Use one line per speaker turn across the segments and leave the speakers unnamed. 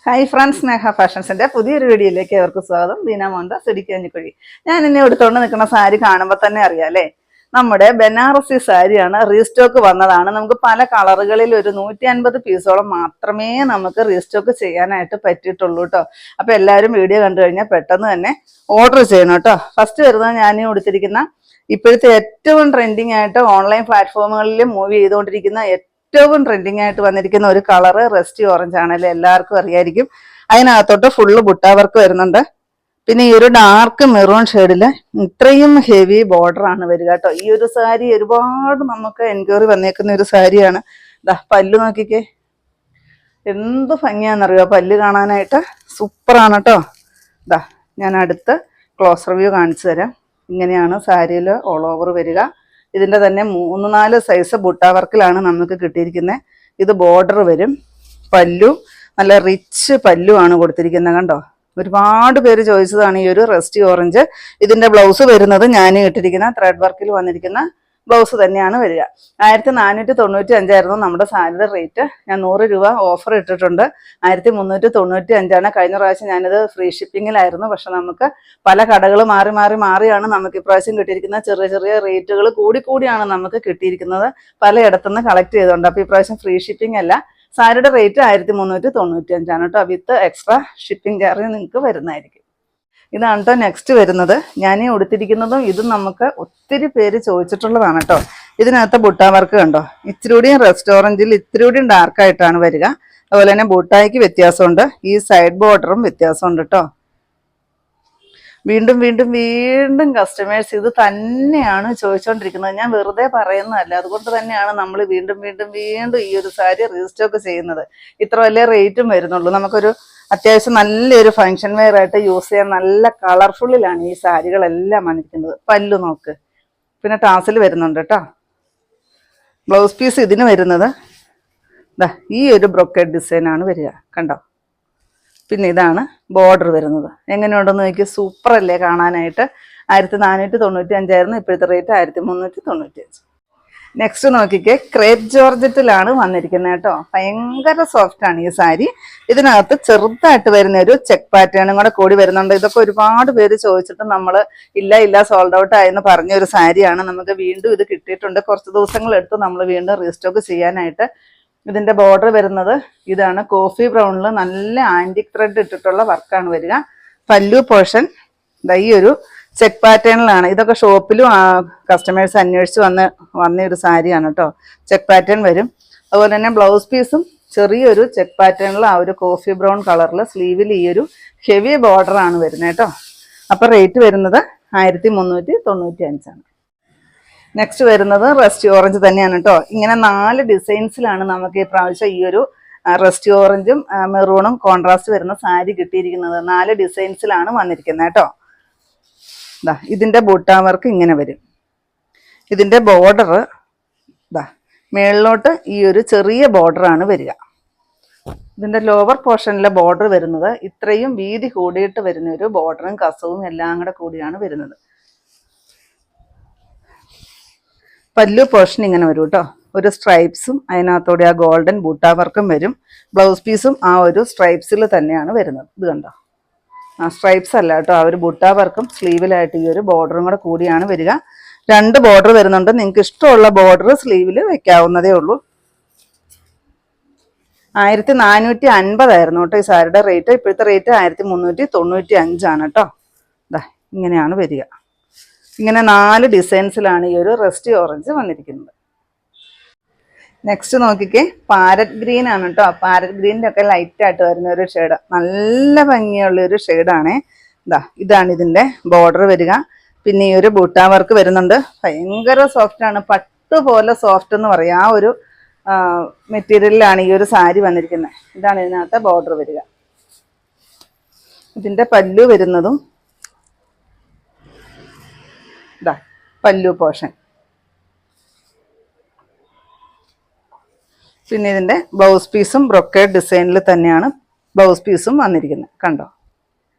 Hi friends, സ്നേഹ ഫാഷൻസിന്റെ പുതിയൊരു വീഡിയോയിലേക്ക് അവർക്ക് സ്വാഗതം. ദീന മോഹൻദാസ് ഇടുക്കിയഞ്ഞിക്കുഴി. ഞാൻ ഇന്നെ എടുത്തുകൊണ്ട് നിൽക്കുന്ന സാരി കാണുമ്പോൾ തന്നെ അറിയാം അല്ലേ, നമ്മുടെ ബനാറസി സാരിയാണ്. റീസ്റ്റോക്ക് വന്നതാണ്. നമുക്ക് പല കളറുകളിൽ ഒരു 150 പീസോളം മാത്രമേ നമുക്ക് റീസ്റ്റോക്ക് ചെയ്യാനായിട്ട് പറ്റിയിട്ടുള്ളൂ കേട്ടോ. അപ്പൊ എല്ലാവരും വീഡിയോ കണ്ടു കഴിഞ്ഞാൽ പെട്ടെന്ന് തന്നെ ഓർഡർ ചെയ്യണം കേട്ടോ. ഫസ്റ്റ് വരുന്നത് ഞാൻ കൊടുത്തിരിക്കുന്ന ഇപ്പോഴത്തെ ഏറ്റവും ട്രെൻഡിങ് ആയിട്ട് ഓൺലൈൻ പ്ലാറ്റ്ഫോമുകളിൽ മൂവ് ചെയ്തുകൊണ്ടിരിക്കുന്ന ഏറ്റവും ട്രെൻഡിങ് ആയിട്ട് വന്നിരിക്കുന്ന ഒരു കളറ് റെസ്റ്റി ഓറഞ്ച് ആണല്ലേ, എല്ലാവർക്കും അറിയായിരിക്കും. അതിനകത്തോട്ട് ഫുള്ള് ബുട്ടാ വർക്ക് വരുന്നുണ്ട്. പിന്നെ ഈ ഒരു ഡാർക്ക് മെറൂൺ ഷെയ്ഡില് ഇത്രയും ഹെവി ബോർഡർ ആണ് വരിക കേട്ടോ. ഈ ഒരു സാരി ഒരുപാട് നമുക്ക് എൻക്വയറി വന്നേക്കുന്ന ഒരു സാരിയാണ്. പല്ല് നോക്കിക്കേ, എന്ത് ഭംഗിയാണെന്നറിയോ പല്ല് കാണാനായിട്ട്. സൂപ്പറാണ് കേട്ടോ. ഞാൻ അടുത്ത് ക്ലോസ് റിവ്യൂ കാണിച്ചു തരാം. ഇങ്ങനെയാണ് സാരിയിൽ ഓൾ ഓവർ വരിക. ഇതിൻ്റെ തന്നെ 3-4 സൈസ് ബുട്ടാ വർക്കിലാണ് നമുക്ക് കിട്ടിയിരിക്കുന്നത്. ഇത് ബോർഡർ വരും. പല്ലു നല്ല റിച്ച് പല്ലു ആണ് കൊടുത്തിരിക്കുന്നത് കണ്ടോ. ഒരുപാട് പേര് ചോദിച്ചതാണ് ഈ ഒരു റെസ്റ്റി ഓറഞ്ച്. ഇതിൻ്റെ ബ്ലൗസ് വരുന്നത് ഞാൻ ഇട്ടിരിക്കുന്ന ത്രെഡ് വർക്കിൽ വന്നിരിക്കുന്ന ബ്ലൗസ് തന്നെയാണ് വരിക. 1495 നമ്മുടെ സാരിയുടെ റേറ്റ്. ഞാൻ 100 രൂപ ഓഫർ ഇട്ടിട്ടുണ്ട്. 1395. കഴിഞ്ഞ പ്രാവശ്യം ഞാനിത് ഫ്രീ ഷിപ്പിങ്ങിലായിരുന്നു. പക്ഷെ നമുക്ക് പല കടകൾ മാറിയാണ് നമുക്ക് ഇപ്രാവശ്യം കിട്ടിയിരിക്കുന്നത്. ചെറിയ ചെറിയ റേറ്റുകൾ കൂടിയാണ് നമുക്ക് കിട്ടിയിരിക്കുന്നത്. പലയിടത്തുനിന്ന് കളക്ട് ചെയ്തുകൊണ്ട്. അപ്പോൾ ഇപ്രാവശ്യം ഫ്രീ ഷിപ്പിംഗ് അല്ല. സാരിയുടെ റേറ്റ് 1395 കേട്ടോ. വിത്ത് എക്സ്ട്രാ ഷിപ്പിംഗ് ചാർജ് നിങ്ങൾക്ക് വരുന്നതായിരിക്കും. ഇതാണ് കേട്ടോ നെക്സ്റ്റ് വരുന്നത്. ഞാൻ ഈ ഉടുത്തിരിക്കുന്നതും ഇതും നമുക്ക് ഒത്തിരി പേര് ചോദിച്ചിട്ടുള്ളതാണ് കേട്ടോ. ഇതിനകത്ത് ബുട്ടാ വർക്ക് കണ്ടോ. ഇച്ചിരി കൂടിയും റെസ്റ്റോറൻറ്റിൽ ഇത്തിരി കൂടിയും ഡാർക്കായിട്ടാണ് വരിക. അതുപോലെ തന്നെ ബൂട്ടായ്ക്ക് വ്യത്യാസമുണ്ട്. ഈ സൈഡ് ബോർഡറും വ്യത്യാസമുണ്ട് കേട്ടോ. വീണ്ടും കസ്റ്റമേഴ്സ് ഇത് തന്നെയാണ് ചോദിച്ചുകൊണ്ടിരിക്കുന്നത്. ഞാൻ വെറുതെ പറയുന്നതല്ല. അതുകൊണ്ട് തന്നെയാണ് നമ്മൾ വീണ്ടും ഈ ഒരു സാരി റീസ്റ്റോക്ക് ചെയ്യുന്നത്. ഇത്ര വലിയ റേറ്റും വരുന്നുള്ളൂ. നമുക്കൊരു അത്യാവശ്യം നല്ലൊരു ഫങ്ഷൻ വെയർ ആയിട്ട് യൂസ് ചെയ്യാൻ നല്ല കളർഫുള്ളിലാണ് ഈ സാരികളെല്ലാം വന്നിരിക്കുന്നത്. പല്ലു നോക്ക്. പിന്നെ ടാസിൽ വരുന്നുണ്ട് കേട്ടോ. ബ്ലൗസ് പീസ് ഇതിന് വരുന്നത് ഈ ഒരു ബ്രൊക്കേഡ് ഡിസൈനാണ് വരിക കണ്ടോ. പിന്നെ ഇതാണ് ബോർഡർ വരുന്നത്. എങ്ങനെയുണ്ടെന്ന് നോക്കി. സൂപ്പറല്ലേ കാണാനായിട്ട്. 1495. ഇപ്പോഴത്തെ റേറ്റ് 1395. നെക്സ്റ്റ് നോക്കിക്കേ, ക്രേപ്പ് ജോർജറ്റിലാണ് വന്നിരിക്കുന്നത് കേട്ടോ. ഭയങ്കര സോഫ്റ്റ് ആണ് ഈ സാരി. ഇതിനകത്ത് ചെറുതായിട്ട് വരുന്ന ഒരു ചെക്ക് പാറ്റേണും കൂടി വരുന്നുണ്ട്. ഇതൊക്കെ ഒരുപാട് പേര് ചോദിച്ചിട്ട് നമ്മൾ ഇല്ല സോൾഡ് ഔട്ട് ആയെന്ന് പറഞ്ഞൊരു സാരിയാണ്. നമുക്ക് വീണ്ടും ഇത് കിട്ടിയിട്ടുണ്ട്. കുറച്ച് ദിവസങ്ങളെടുത്ത് നമ്മൾ വീണ്ടും റീസ്റ്റോക്ക് ചെയ്യാനായിട്ട്. ഇതിന്റെ ബോർഡർ വരുന്നത് ഇതാണ്. കോഫി ബ്രൗണിൽ നല്ല ആന്റിക് ത്രെഡ് ഇട്ടിട്ടുള്ള വർക്കാണ് വരിക. പല്ലു പോർഷൻ ഈ ഒരു ചെക്ക് പാറ്റേണിലാണ്. ഇതൊക്കെ ഷോപ്പിലും കസ്റ്റമേഴ്സ് അന്വേഷിച്ച് വന്ന ഒരു സാരിയാണ് കേട്ടോ. ചെക്ക് പാറ്റേൺ വരും. അതുപോലെ തന്നെ ബ്ലൗസ് പീസും ചെറിയൊരു ചെക്ക് പാറ്റേണിൽ ആ ഒരു കോഫി ബ്രൗൺ കളറിൽ സ്ലീവിൽ ഈ ഒരു ഹെവി ബോർഡർ ആണ് വരുന്നത് കേട്ടോ. അപ്പോൾ റേറ്റ് വരുന്നത് 1395. നെക്സ്റ്റ് വരുന്നത് റെസ്റ്റി ഓറഞ്ച് തന്നെയാണ് കേട്ടോ. ഇങ്ങനെ 4 ഡിസൈൻസിലാണ് നമുക്ക് ഈ പ്രാവശ്യം ഈ ഒരു റെസ്റ്റി ഓറഞ്ചും മെറൂണും കോൺട്രാസ്റ്റ് വരുന്ന സാരി കിട്ടിയിരിക്കുന്നത്. 4 ഡിസൈൻസിലാണ് വന്നിരിക്കുന്നത് കേട്ടോ. ഇതിൻ്റെ ബൂട്ടാ വർക്ക് ഇങ്ങനെ വരും. ഇതിൻ്റെ ബോർഡർ മേളിലോട്ട് ഈ ഒരു ചെറിയ ബോർഡറാണ് വരിക. ഇതിൻ്റെ ലോവർ പോർഷനിലെ ബോർഡർ വരുന്നത് ഇത്രയും വീതി കൂടിയിട്ട് വരുന്ന ഒരു ബോർഡറും കസവും എല്ലാം കൂടിയാണ് വരുന്നത്. പല്ലു പോർഷൻ ഇങ്ങനെ വരും കേട്ടോ. ഒരു സ്ട്രൈപ്സും അതിനകത്തോടെ ആ ഗോൾഡൻ ബൂട്ടാ വർക്കും വരും. ബ്ലൗസ് പീസും ആ ഒരു സ്ട്രൈപ്സിൽ തന്നെയാണ് വരുന്നത്. ഇത് കണ്ടോ. സ്ട്രൈപ്സ് അല്ല കേട്ടോ, ആ ഒരു ബൂട്ടാ വർക്കും സ്ലീവിലായിട്ട് ഈ ഒരു ബോർഡറും കൂടിയാണ് വരിക. 2 ബോർഡർ വരുന്നുണ്ട്. നിങ്ങൾക്ക് ഇഷ്ടമുള്ള ബോർഡർ സ്ലീവിൽ വെക്കാവുന്നതേ ഉള്ളൂ. 1450 കേട്ടോ ഈ സാരിയുടെ റേറ്റ്. ഇപ്പോഴത്തെ റേറ്റ് 1395 കേട്ടോ. ഇങ്ങനെയാണ് വരിക. ഇങ്ങനെ 4 ഡിസൈൻസിലാണ് ഈ ഒരു റെസ്റ്റി ഓറഞ്ച് വന്നിരിക്കുന്നത്. നെക്സ്റ്റ് നോക്കിക്കേ, പാരറ്റ് ഗ്രീൻ ആണ് കേട്ടോ. പാരറ്റ് ഗ്രീനിൻ്റെ ഒക്കെ ലൈറ്റായിട്ട് വരുന്ന ഒരു ഷെയ്ഡ്. നല്ല ഭംഗിയുള്ള ഒരു ഷെയ്ഡാണേ. ഇതാണ് ഇതിൻ്റെ ബോർഡർ വരിക. പിന്നെ ഈ ഒരു ബൂട്ടാ വർക്ക് വരുന്നുണ്ട്. ഭയങ്കര സോഫ്റ്റ് ആണ്. പട്ട് പോലെ സോഫ്റ്റ് എന്ന് പറയാം. ആ ഒരു മെറ്റീരിയലിലാണ് ഈ ഒരു സാരി വന്നിരിക്കുന്നത്. ഇതാണ് ഇതിനകത്തെ ബോർഡർ വരിക. ഇതിൻ്റെ പല്ലു വരുന്നതും പല്ലു പോർഷൻ. പിന്നെ ഇതിൻ്റെ ബ്ലൗസ് പീസും ബ്രൊക്കേഡ് ഡിസൈനിൽ തന്നെയാണ് ബ്ലൗസ് പീസും വന്നിരിക്കുന്നത് കണ്ടോ.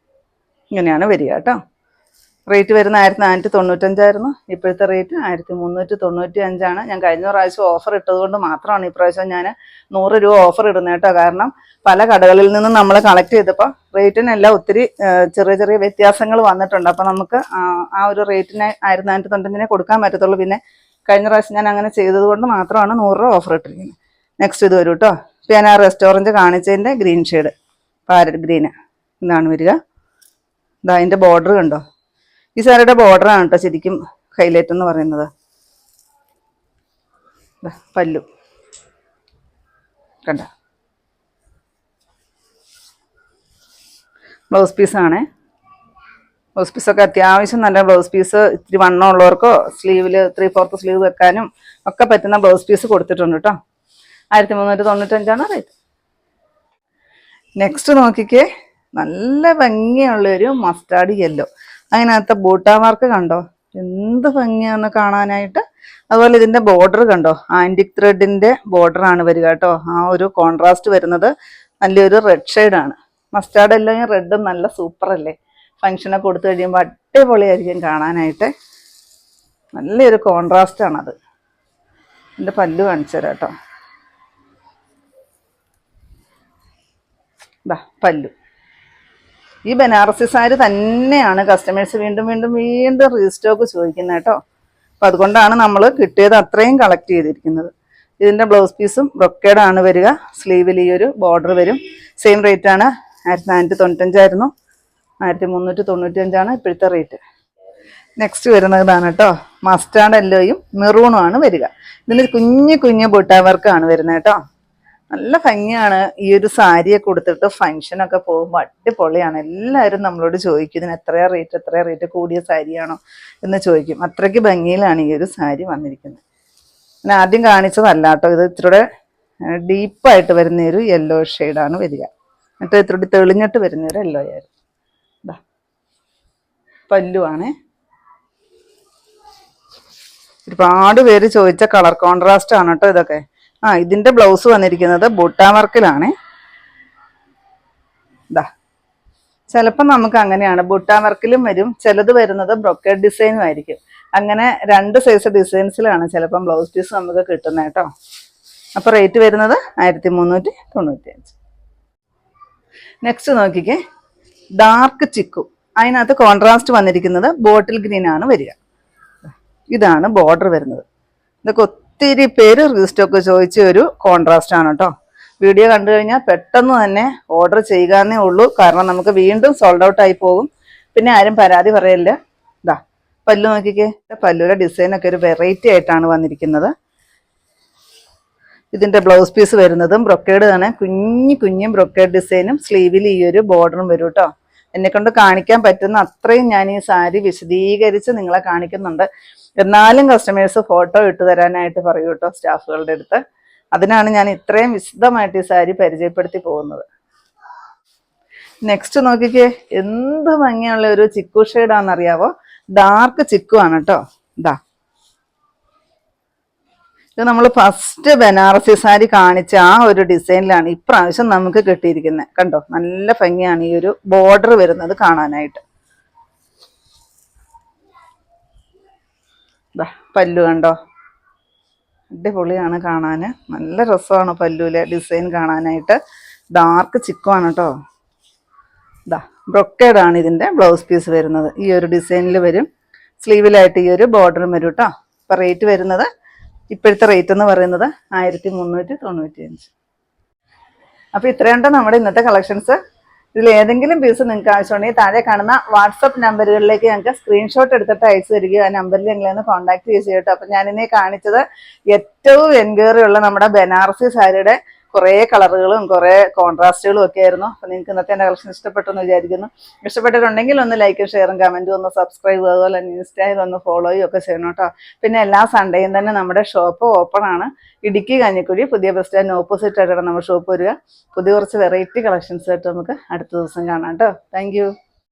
ഇങ്ങനെയാണ് വരിക കേട്ടോ. റേറ്റ് വരുന്ന 1495 ഇപ്പോഴത്തെ റേറ്റ് 1395. ഞാൻ കഴിഞ്ഞ പ്രാവശ്യം ഓഫർ ഇട്ടതുകൊണ്ട് മാത്രമാണ് ഇപ്രാവശ്യം ഞാൻ 100 രൂപ ഓഫർ ഇടുന്നത് കേട്ടോ. കാരണം പല കടകളിൽ നിന്നും നമ്മൾ കളക്ട് ചെയ്തപ്പോൾ റേറ്റിനെല്ലാം ഒത്തിരി ചെറിയ ചെറിയ വ്യത്യാസങ്ങൾ വന്നിട്ടുണ്ട്. അപ്പം നമുക്ക് ആ ഒരു റേറ്റിന് 1495 കൊടുക്കാൻ പറ്റത്തുള്ളൂ. പിന്നെ കഴിഞ്ഞ പ്രാവശ്യം ഞാൻ അങ്ങനെ ചെയ്തത് കൊണ്ട് മാത്രമാണ് 100 രൂപ ഓഫർ ഇട്ടിരിക്കുന്നത്. നെക്സ്റ്റ് ഇത് വരും കേട്ടോ. ഇപ്പം ഞാൻ ആ റെസ്റ്റോറൻറ്റ് കാണിച്ചതിൻ്റെ ഗ്രീൻ ഷെയ്ഡ്, പാരറ്റ് ഗ്രീന് ഇതാണ് വരിക. ഇതാ അതിൻ്റെ ബോർഡർ കണ്ടോ. ഈ സാരിയുടെ ബോർഡറാണ് കേട്ടോ ശരിക്കും ഹൈലൈറ്റ് എന്ന് പറയുന്നത്. പല്ലു കണ്ട. ബ്ലൗസ് പീസാണേ. ബ്ലൗസ് പീസൊക്കെ അത്യാവശ്യം നല്ല ബ്ലൗസ് പീസ്, ഇത്തിരി വണ്ണമുള്ളവർക്കോ സ്ലീവിൽ 3/4 സ്ലീവ് വെക്കാനും ഒക്കെ പറ്റുന്ന ബ്ലൗസ് പീസ് കൊടുത്തിട്ടുണ്ട് കേട്ടോ. 1395 റേറ്റ്. നെക്സ്റ്റ് നോക്കിക്കേ, നല്ല ഭംഗിയുള്ളൊരു മസ്റ്റാർഡ് യെല്ലോ. അതിനകത്ത് ബൂട്ടാ മാർക്ക് കണ്ടോ, എന്ത് ഭംഗിയാന്ന് കാണാനായിട്ട്. അതുപോലെ ഇതിൻ്റെ ബോർഡർ കണ്ടോ, ആൻറ്റിക് ത്രെഡിൻ്റെ ബോർഡറാണ് വരിക കേട്ടോ. ആ ഒരു കോൺട്രാസ്റ്റ് വരുന്നത് നല്ലൊരു റെഡ് ഷെയ്ഡാണ്. മസ്റ്റാർഡ് എല്ലാം റെഡും നല്ല സൂപ്പറല്ലേ. ഫങ്ഷനൊക്കെ കൊടുത്തു കഴിയുമ്പോൾ അടിപൊളിയായിരിക്കും കാണാനായിട്ട്. നല്ലൊരു കോൺട്രാസ്റ്റാണത്. എൻ്റെ പല്ലു കാണിച്ചു തരാം കേട്ടോ. ഇതാ പല്ലു. ഈ ബനാറസി സാരി തന്നെയാണ് കസ്റ്റമേഴ്സ് വീണ്ടും വീണ്ടും വീണ്ടും റീസ്റ്റോക്ക് ചോദിക്കുന്നത് കേട്ടോ. അപ്പം അതുകൊണ്ടാണ് നമ്മൾ കിട്ടിയത് അത്രയും കളക്ട് ചെയ്തിരിക്കുന്നത്. ഇതിൻ്റെ ബ്ലൗസ് പീസും ബ്രൊക്കേഡാണ് വരിക. സ്ലീവിൽ ഈ ഒരു ബോർഡർ വരും. സെയിം റേറ്റാണ്. 1495 1395 ഇപ്പോഴത്തെ റേറ്റ്. നെക്സ്റ്റ് വരുന്നത് ഇതാണ് കേട്ടോ. മസ്റ്റാർഡ് യെല്ലോയും മെറൂണും ആണ് വരിക. ഇതിൽ കുഞ്ഞു കുഞ്ഞു ബുട്ടാ വർക്കാണ് വരുന്നത് കേട്ടോ. നല്ല ഭംഗിയാണ്. ഈ ഒരു സാരിയെ കൊടുത്തിട്ട് ഫങ്ഷനൊക്കെ പോകുമ്പോൾ അടിപൊളിയാണ്. എല്ലാവരും നമ്മളോട് ചോദിക്കും ഇതിന് എത്രയാ റേറ്റ്, കൂടിയ സാരിയാണോ എന്ന് ചോദിക്കും. അത്രയ്ക്ക് ഭംഗിയിലാണ് ഈ ഒരു സാരി വന്നിരിക്കുന്നത്. ഞാൻ ആദ്യം കാണിച്ചതല്ല കേട്ടോ. ഇത് ഇത്തിരി ഡീപ്പായിട്ട് വരുന്നൊരു യെല്ലോ ഷെയ്ഡാണ് വരിക. എന്നിട്ട് ഇത്തിരി തെളിഞ്ഞിട്ട് വരുന്നൊരു യെല്ലോ ആയിരുന്നു. ഇതാ പല്ലുവാണേ. ഒരുപാട് പേര് ചോദിച്ച കളർ കോൺട്രാസ്റ്റ് ആണ് കേട്ടോ ഇതൊക്കെ. ഇതിൻ്റെ ബ്ലൗസ് വന്നിരിക്കുന്നത് ബൂട്ടാ വർക്കിലാണ്. ഇതാ ചിലപ്പോൾ നമുക്ക് അങ്ങനെയാണ്, ബൂട്ടാ വർക്കിലും വരും, ചിലത് വരുന്നത് ബ്രൊക്കേഡ് ഡിസൈനും ആയിരിക്കും. അങ്ങനെ 2 സൈസ് ഡിസൈൻസിലാണ് ചിലപ്പം ബ്ലൗസ് പീസ് നമുക്ക് കിട്ടുന്നത് കേട്ടോ. അപ്പോൾ റേറ്റ് വരുന്നത് 1395. നെക്സ്റ്റ് നോക്കിക്കേ, ഡാർക്ക് ചിക്കു. അതിനകത്ത് കോൺട്രാസ്റ്റ് വന്നിരിക്കുന്നത് ബോട്ടിൽ ഗ്രീൻ ആണ് വരിക. ഇതാണ് ബോർഡർ വരുന്നത്. ഇതൊക്കെ ഒത്തിരി പേര് റീസ്റ്റോക്ക് ചോദിച്ച ഒരു കോൺട്രാസ്റ്റ് ആണ് കേട്ടോ. വീഡിയോ കണ്ടു കഴിഞ്ഞാൽ പെട്ടെന്ന് തന്നെ ഓർഡർ ചെയ്യാന്നേ ഉള്ളൂ. കാരണം നമുക്ക് വീണ്ടും സോൾഡ് ഔട്ട് ആയി പോകും. പിന്നെ ആരും പരാതി പറയല്ല. ഇതാ പല്ലു നോക്കിക്കേ. പല്ലുവിലെ ഡിസൈനൊക്കെ ഒരു വെറൈറ്റി ആയിട്ടാണ് വന്നിരിക്കുന്നത്. ഇതിൻ്റെ ബ്ലൗസ് പീസ് വരുന്നതും ബ്രൊക്കേഡ് ആണ്. കുഞ്ഞും ബ്രൊക്കേഡ് ഡിസൈനും സ്ലീവിൽ ഈ ഒരു ബോർഡറും വരും കേട്ടോ. എന്നെക്കൊണ്ട് കാണിക്കാൻ പറ്റുന്ന അത്രയും ഞാൻ ഈ സാരി വിശദീകരിച്ച് നിങ്ങളെ കാണിക്കുന്നുണ്ട്. എന്നാലും കസ്റ്റമേഴ്സ് ഫോട്ടോ ഇട്ട് തരാനായിട്ട് പറയൂ കേട്ടോ സ്റ്റാഫുകളുടെ അടുത്ത്. അതിനാണ് ഞാൻ ഇത്രയും വിശദമായിട്ട് ഈ സാരി പരിചയപ്പെടുത്തി പോകുന്നത്. നെക്സ്റ്റ് നോക്കിക്കേ, എന്ത് ഭംഗിയുള്ള ഒരു ചിക്കു ഷെയ്ഡാണെന്നറിയാവോ. ഡാർക്ക് ചിക്കു ആണ് കേട്ടോ. ഇതാ ഇത് നമ്മൾ ഫസ്റ്റ് ബനാറസി സാരി കാണിച്ച ആ ഒരു ഡിസൈനിലാണ് ഇപ്രാവശ്യം നമുക്ക് കിട്ടിയിരിക്കുന്നത്. കണ്ടോ, നല്ല ഭംഗിയാണ് ഈ ഒരു ബോർഡർ വരുന്നത് കാണാനായിട്ട്. പല്ലു കണ്ടോ, അടിപൊളിയാണ് കാണാൻ. നല്ല രസമാണ് പല്ലുവിലെ ഡിസൈൻ കാണാനായിട്ട്. ഡാർക്ക് ചിക്കുവാണ് കേട്ടോ. ഇതാ ബ്രൊക്കേഡാണ് ഇതിൻ്റെ ബ്ലൗസ് പീസ് വരുന്നത്. ഈ ഒരു ഡിസൈനിൽ വരും. സ്ലീവിലായിട്ട് ഈ ഒരു ബോർഡറും വരും കേട്ടോ. അപ്പം റേറ്റ് വരുന്നത്, ഇപ്പോഴത്തെ റേറ്റ് എന്ന് പറയുന്നത് 1395. അപ്പോൾ ഇത്രയുണ്ട് നമ്മുടെ ഇന്നത്തെ കളക്ഷൻസ്. ഇതിൽ ഏതെങ്കിലും പീസ് നിങ്ങൾക്ക് ആവശ്യമുണ്ടെങ്കിൽ താഴെ കാണുന്ന വാട്സപ്പ് നമ്പറുകളിലേക്ക് ഞങ്ങൾക്ക് സ്ക്രീൻഷോട്ട് എടുത്തിട്ട് അയച്ചു തരിക. ആ നമ്പറിൽ ഞങ്ങളെ കോൺടാക്ട് ചെയ്യുക കേട്ടോ. അപ്പം ഞാനിന്നെ കാണിച്ചത് ഏറ്റവും എൻക്വയറി ഉള്ള നമ്മുടെ ബനാറസി സാരിയുടെ കുറേ കളറുകളും കുറേ കോൺട്രാസ്റ്റുകളും ഒക്കെ ആയിരുന്നു. അപ്പം നിങ്ങൾക്ക് ഇന്നത്തെ എൻ്റെ കളക്ഷൻ ഇഷ്ടപ്പെട്ടെന്ന് വിചാരിക്കുന്നു. ഇഷ്ടപ്പെട്ടിട്ടുണ്ടെങ്കിൽ ഒന്ന് ലൈക്കും ഷെയറും കമൻറ്റും ഒന്ന് സബ്സ്ക്രൈബ്, അതുപോലെ ഇൻസ്റ്റയിൽ ഒന്ന് ഫോളോയും ഒക്കെ ചെയ്യണം കേട്ടോ. പിന്നെ എല്ലാ സൺഡേയും തന്നെ നമ്മുടെ ഷോപ്പ് ഓപ്പൺ ആണ്. ഇടുക്കി കഞ്ഞിക്കുഴി പുതിയ ബസ് സ്റ്റാൻഡിന് ഓപ്പോസിറ്റ് ആയിട്ടാണ് നമ്മുടെ ഷോപ്പ് വരിക. പുതിയ കുറച്ച് വെറൈറ്റി കളക്ഷൻസ് ആയിട്ട് നമുക്ക് അടുത്ത ദിവസം കാണാം കേട്ടോ. താങ്ക്